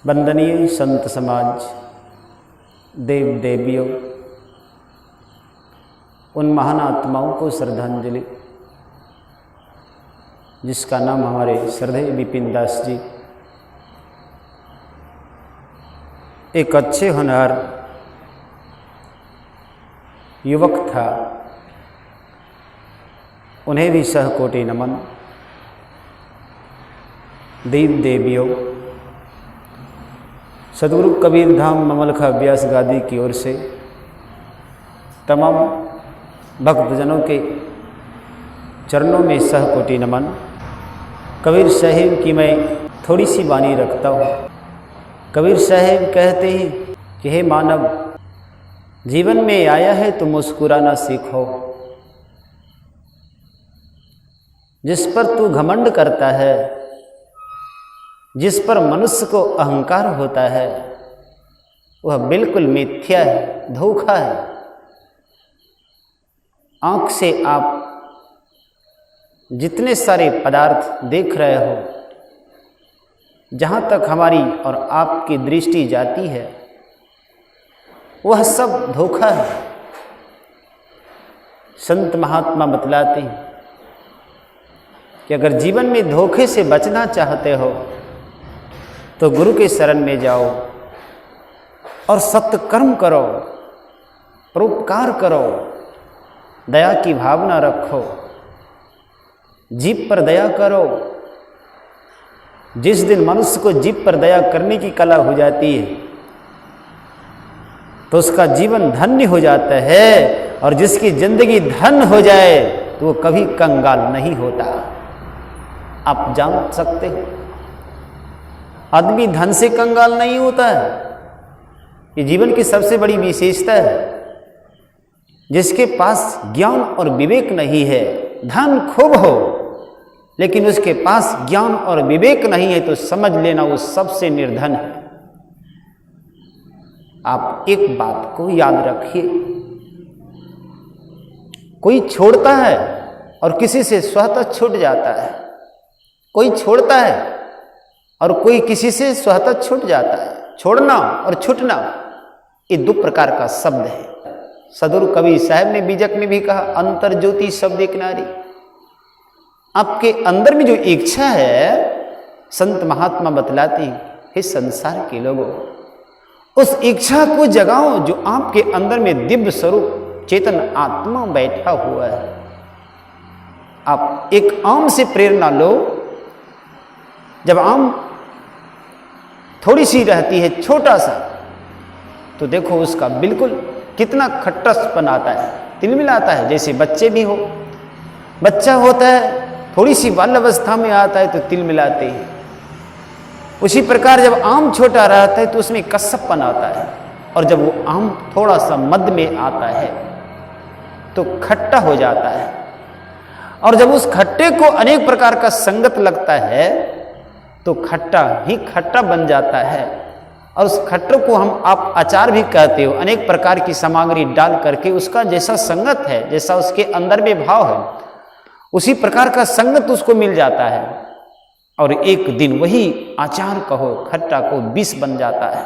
वंदनीय संत समाज, देव देवियों, उन महान आत्माओं को श्रद्धांजलि जिसका नाम हमारे श्रद्धेय विपिन दास जी एक अच्छे होनहार युवक था। उन्हें भी सहकोटि नमन। देव देवियों, सद्गुरु कबीर धाम ममलखा व्यास गादी की ओर से तमाम भक्तजनों के चरणों में सहकोटि नमन। कबीर साहिब की मैं थोड़ी सी वाणी रखता हूँ। कबीर साहिब कहते हैं कि हे मानव, जीवन में आया है तो मुस्कुराना सीखो। जिस पर तू घमंड करता है, जिस पर मनुष्य को अहंकार होता है, वह बिल्कुल मिथ्या है, धोखा है। आंख से आप जितने सारे पदार्थ देख रहे हो, जहाँ तक हमारी और आपकी दृष्टि जाती है, वह सब धोखा है। संत महात्मा बतलाते हैं कि अगर जीवन में धोखे से बचना चाहते हो तो गुरु के शरण में जाओ और सत्कर्म करो, परोपकार करो, दया की भावना रखो, जीव पर दया करो। जिस दिन मनुष्य को जीव पर दया करने की कला हो जाती है तो उसका जीवन धन्य हो जाता है, और जिसकी जिंदगी धन हो जाए तो वो कभी कंगाल नहीं होता। आप जान सकते हो, आदमी धन से कंगाल नहीं होता है। ये जीवन की सबसे बड़ी विशेषता है। जिसके पास ज्ञान और विवेक नहीं है, धन खूब हो लेकिन उसके पास ज्ञान और विवेक नहीं है, तो समझ लेना वो सबसे निर्धन है। आप एक बात को याद रखिए, कोई छोड़ता है और किसी से स्वतः छूट जाता है। कोई छोड़ता है और कोई किसी से स्वतः छूट जाता है। छोड़ना और छूटना ये दो प्रकार का शब्द है। सदगुरु कबीर साहब ने बीजक में भी कहा, अंतर ज्योति शब्द एक नारी। आपके अंदर में जो इच्छा है, संत महात्मा बतलाते हैं, हे संसार के लोगों, उस इच्छा को जगाओ जो आपके अंदर में दिव्य स्वरूप चेतन आत्मा बैठा हुआ है। आप एक आम से प्रेरणा लो। जब आम थोड़ी सी रहती है, छोटा सा, तो देखो उसका बिल्कुल कितना खट्टापन आता है, तिलमिलाता है। जैसे बच्चे भी हो, बच्चा होता है, थोड़ी सी बाल अवस्था में आता है तो तिलमिलाते हैं। उसी प्रकार जब आम छोटा रहता है तो उसमें कस्सपन आता है, और जब वो आम थोड़ा सा मध्य में आता है तो खट्टा हो जाता है। और जब उस खट्टे को अनेक प्रकार का संगत लगता है तो खट्टा ही खट्टा बन जाता है। और उस खट्टे को आप अचार भी कहते हो। अनेक प्रकार की सामग्री डाल करके उसका जैसा संगत है, जैसा उसके अंदर में भाव है, उसी प्रकार का संगत उसको मिल जाता है, और एक दिन वही आचार कहो, खट्टा को विष बन जाता है।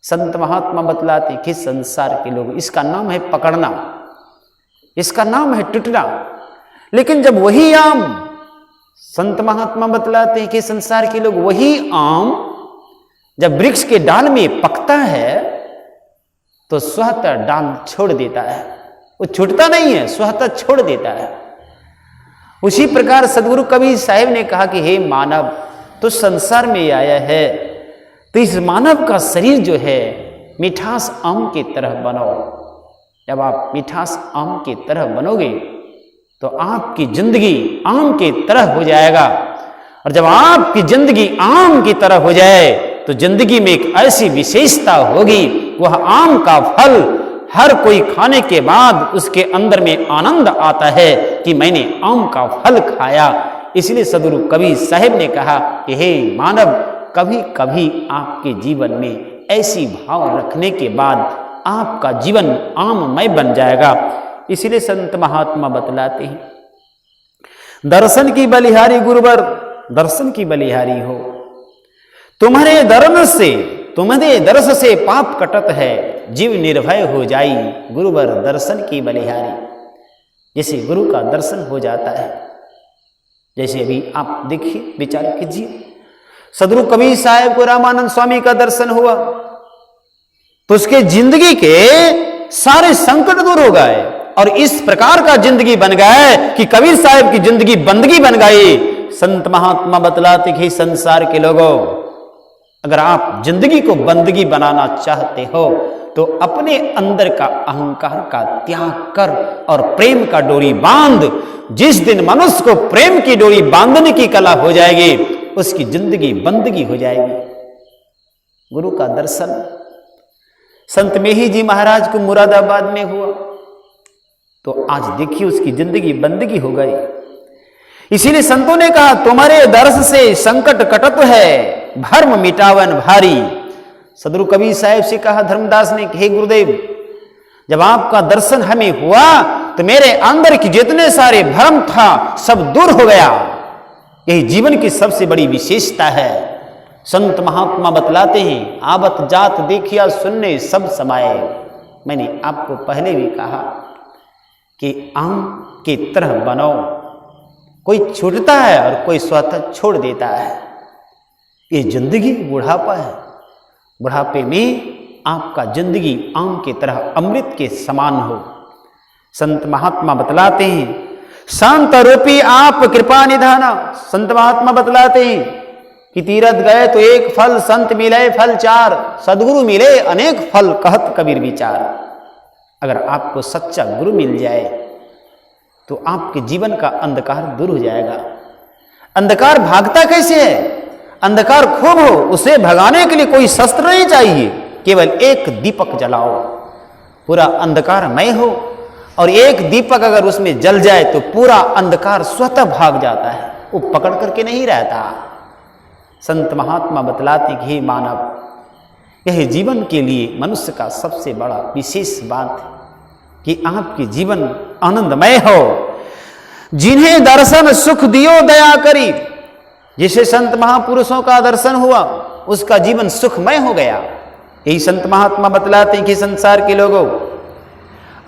संत महात्मा बतलाते कि संसार के लोग, इसका नाम है पकड़ना, इसका नाम है टूटना। लेकिन जब वही आम, संत महात्मा बतलाते हैं कि संसार के लोग, वही आम जब वृक्ष के डाल में पकता है तो स्वतः डाल छोड़ देता है। वो छूटता नहीं है, स्वतः छोड़ देता है। उसी प्रकार सद्गुरु कबीर साहिब ने कहा कि हे मानव, तो संसार में आया है तो इस मानव का शरीर जो है मिठास आम की तरह बनो। जब आप मिठास आम की तरह बनोगे तो आपकी जिंदगी आम की तरह हो जाएगा। और जब आपकी जिंदगी आम की तरह हो जाए तो जिंदगी में एक ऐसी विशेषता होगी, वह आम का फल हर कोई खाने के बाद उसके अंदर में आनंद आता है कि मैंने आम का फल खाया। इसलिए सद्गुरु कबीर साहिब ने कहा कि हे मानव, कभी कभी आपके जीवन में ऐसी भाव रखने के बाद आपका जीवन आममय बन जाएगा। इसलिए संत महात्मा बतलाते हैं, दर्शन की बलिहारी गुरुवर, दर्शन की बलिहारी हो तुम्हारे दर्श से पाप कटत है, जीव निर्भय हो जाई, गुरुवर दर्शन की बलिहारी। जैसे गुरु का दर्शन हो जाता है, जैसे अभी आप देखिए, विचार कीजिए, सदगुरु कबीर साहब को रामानंद स्वामी का दर्शन हुआ तो उसके जिंदगी के सारे संकट दूर हो गए और इस प्रकार का जिंदगी बन गया कि कबीर साहब की जिंदगी बंदगी बन गई। संत महात्मा बतलाते कि संसार के लोगों, अगर आप जिंदगी को बंदगी बनाना चाहते हो तो अपने अंदर का अहंकार का त्याग कर और प्रेम का डोरी बांध। जिस दिन मनुष्य को प्रेम की डोरी बांधने की कला हो जाएगी, उसकी जिंदगी बंदगी हो जाएगी। गुरु का दर्शन संत मेही जी महाराज को मुरादाबाद में हुआ तो आज देखिए उसकी जिंदगी बंदगी हो गई। इसीलिए संतों ने कहा, तुम्हारे दर्श से संकट कटत है, भर्म मिटावन भारी। सदगुरु कबीर साहब से कहा धर्मदास ने, हे गुरुदेव, जब आपका दर्शन हमें हुआ तो मेरे अंदर की जितने सारे भ्रम था सब दूर हो गया। यही जीवन की सबसे बड़ी विशेषता है। संत महात्मा बतलाते हैं, आवत जात देखिया सुनने सब समाये। मैंने आपको पहले भी कहा कि आम की तरह बनो, कोई छूटता है और कोई स्वतः छोड़ देता है। ये जिंदगी बुढ़ापा है, बुढ़ापे में आपका जिंदगी आम की तरह अमृत के समान हो। संत महात्मा बतलाते हैं, शांत रूपी आप कृपा निधाना। संत महात्मा बतलाते हैं कि तीरथ गए तो एक फल, संत मिले फल चार, सदगुरु मिले अनेक फल, कहत कबीर विचार। अगर आपको सच्चा गुरु मिल जाए तो आपके जीवन का अंधकार दूर हो जाएगा। अंधकार भागता कैसे है? अंधकार खूब हो, उसे भगाने के लिए कोई शस्त्र नहीं चाहिए, केवल एक दीपक जलाओ। पूरा अंधकारमय हो और एक दीपक अगर उसमें जल जाए तो पूरा अंधकार स्वतः भाग जाता है, वो पकड़ करके नहीं रहता। संत महात्मा बतलाते कि हे मानव, यह जीवन के लिए मनुष्य का सबसे बड़ा विशेष बात है कि आपके जीवन आनंदमय हो। जिन्हें दर्शन सुख दियो दया करी। जिसे संत महापुरुषों का दर्शन हुआ उसका जीवन सुखमय हो गया। यही संत महात्मा बतलाते हैं कि संसार के लोगों,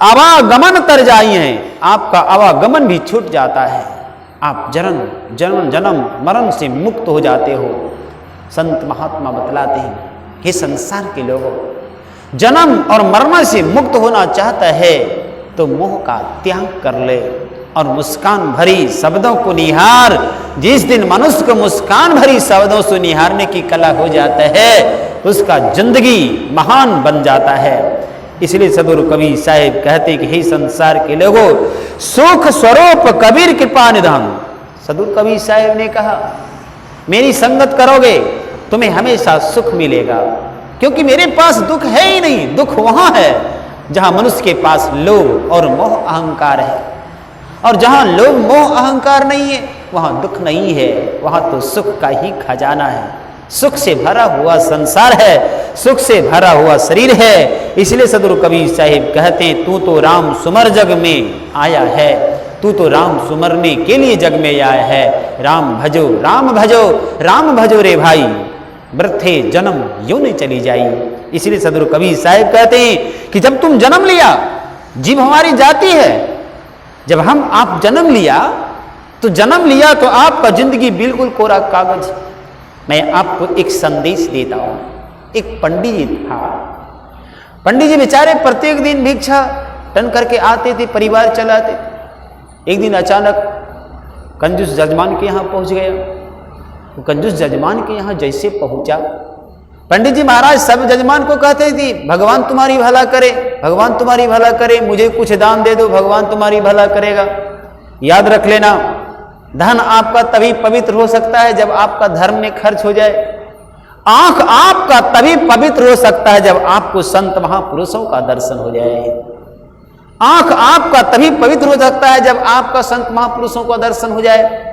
आवागमन तर जाई हैं, आपका आवागमन भी छूट जाता है, आप जन्म मरण से मुक्त हो जाते हो। संत महात्मा बतलाते हैं, हे संसार के लोगों, जन्म और मरण से मुक्त होना चाहता है तो मोह का त्याग कर ले और मुस्कान भरी शब्दों को निहार। जिस दिन मनुष्य को मुस्कान भरी शब्दों से निहारने की कला हो जाता है, उसका जिंदगी महान बन जाता है। इसलिए सदगुरु कबीर साहिब कहते कि हे संसार के लोगों, सुख स्वरूप कबीर कृपा निधान। सदगुरु कबीर साहिब ने कहा, मेरी संगत करोगे तुम्हें हमेशा सुख मिलेगा, क्योंकि मेरे पास दुख है ही नहीं। दुख वहां है जहां मनुष्य के पास लोभ और मोह अहंकार है, और जहां लोभ मोह अहंकार नहीं है वहां दुख नहीं है, वहां तो सुख का ही खजाना है। सुख से भरा हुआ संसार है, सुख से भरा हुआ शरीर है। इसलिए सदगुरु कबीर साहिब कहते हैं, तू तो राम सुमर जग में आया है, तू तो राम सुमरने के लिए जग में आया है। राम भजो राम भजो राम भजो रे भाई, वृथे जन्म यूं नहीं चली जाई। इसलिए सदगुरु कबीर साहिब कहते हैं कि जब तुम जन्म लिया, जीव हमारी जाती है, जब आप जन्म लिया तो आपका जिंदगी बिल्कुल कोरा कागज। मैं आपको एक संदेश देता हूं। एक पंडित जी था, पंडित जी बेचारे प्रत्येक दिन भिक्षा टन करके आते थे, परिवार चलाते थे। एक दिन अचानक कंजूस जजमान के यहाँ पहुंच गया। तो कंजूस जजमान के यहाँ जैसे पहुंचा, पंडित जी महाराज सब जजमान को कहते थे, भगवान तुम्हारी भला करे, भगवान तुम्हारी भला करे, मुझे कुछ दान दे दो, भगवान तुम्हारी भला करेगा। याद रख लेना, धन आपका तभी पवित्र हो सकता है जब आपका धर्म में खर्च हो जाए। आंख आपका तभी पवित्र हो सकता है जब आपको संत महापुरुषों का दर्शन हो जाए। आंख आपका तभी पवित्र हो सकता है जब आपका संत महापुरुषों का दर्शन हो जाए।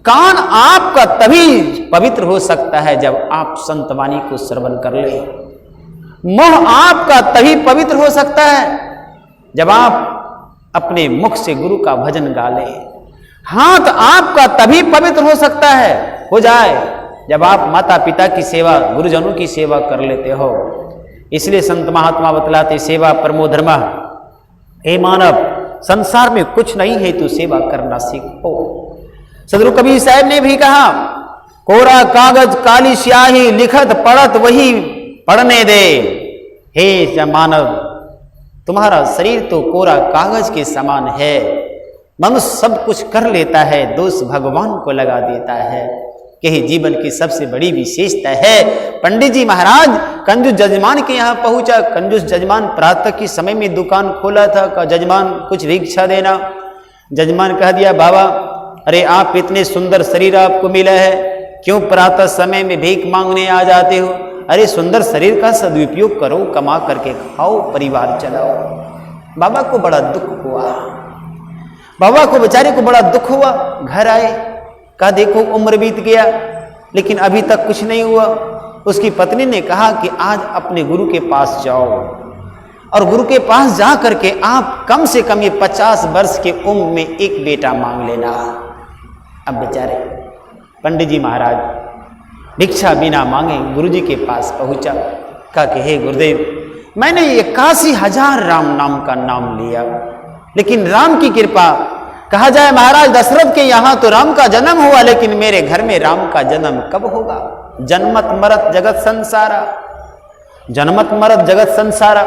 कान आपका तभी पवित्र हो सकता है जब आप संत वाणी को श्रवण कर ले। मुंह आपका तभी पवित्र हो सकता है जब आप अपने मुख से गुरु का भजन गा ले। हाथ आपका तभी पवित्र हो सकता है, हो जाए, जब आप माता पिता की सेवा, गुरुजनों की सेवा कर लेते हो। इसलिए संत महात्मा बतलाते सेवा परमो धर्म। हे मानव, संसार में कुछ नहीं है तो सेवा करना सीखो। सदगुरु कबीर साहब ने भी कहा, कोरा कागज काली स्याही लिखत पढ़त वही पढ़ने दे। हे मानव, तुम्हारा शरीर तो कोरा कागज के समान है। मनुष्य सब कुछ कर लेता है, दोष भगवान को लगा देता है। यही जीवन की सबसे बड़ी विशेषता है। पंडित जी महाराज कंजूस जजमान के यहाँ पहुंचा। कंजूस जजमान प्रातः के समय में दुकान खोला था। कहा, जजमान कुछ भिक्षा देना। जजमान कह दिया, बाबा अरे आप इतने सुंदर शरीर आपको मिला है, क्यों प्रातः समय में भीख मांगने आ जाते हो? अरे सुंदर शरीर का सदुपयोग करो, कमा करके खाओ, परिवार चलाओ। बाबा को बड़ा दुख हुआ। बाबा को बेचारे को बड़ा दुख हुआ। घर आए, कहा देखो उम्र बीत गया लेकिन अभी तक कुछ नहीं हुआ। उसकी पत्नी ने कहा कि आज अपने गुरु के पास जाओ और गुरु के पास जा करके आप कम से कम ये 50 वर्ष के उम्र में एक बेटा मांग लेना। अब बेचारे पंडित जी महाराज भिक्षा बिना मांगे गुरु जी के पास पहुंचा। कहा कि हे गुरुदेव, मैंने 81,000 राम नाम का नाम लिया, लेकिन राम की कृपा, कहा जाए महाराज दशरथ के यहाँ तो राम का जन्म हुआ, लेकिन मेरे घर में राम का जन्म कब होगा? जन्मत मरत जगत संसारा, जन्मत मरत जगत संसारा।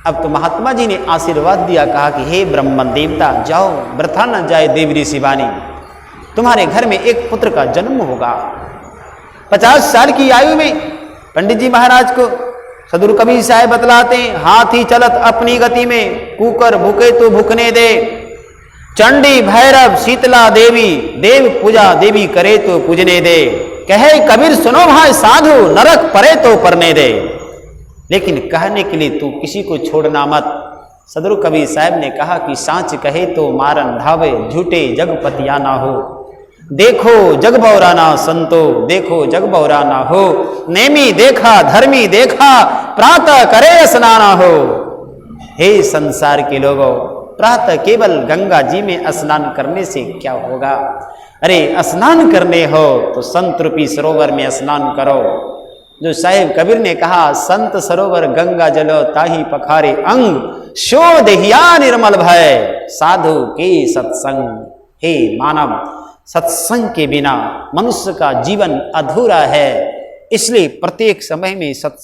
अब तो महात्मा जी ने आशीर्वाद दिया। कहा कि हे ब्रह्मन देवता, जाओ, वृथा न जाए देवरी शिवानी, तुम्हारे घर में एक पुत्र का जन्म होगा। 50 साल की आयु में पंडित जी महाराज को सदगुरु कबीर साहब बतलाते हैं, हाथी चलत अपनी गति में, कुकर भूखे तो भूखने दे। चंडी भैरव शीतला देवी, देव पूजा देवी करे तो पूजने दे। कहे कबीर सुनो भाई साधु, नरक परे तो परने दे। लेकिन कहने के लिए तू किसी को छोड़ना मत। सदगुरु कबीर साहब ने कहा कि सांच कहे तो मारन धावे, झूठे जगपतिया ना हो। देखो जग बौरा ना संतो, देखो जग बौरा ना हो। नेमी देखा धर्मी देखा, प्रातः करे स्नाना हो। हे संसार के लोगों, प्रातः केवल गंगा जी में स्नान करने से क्या होगा? अरे स्नान करने हो तो संत रूपी सरोवर में स्नान करो। जो साहिब कबीर ने कहा, संत सरोवर गंगा जलो ताही पखारे अंग, शोध हिया निर्मल भय साधु के सत्संग। हे मानव, सत्संग के बिना मनुष्य का जीवन अधूरा है। इसलिए प्रत्येक समय में सत्संग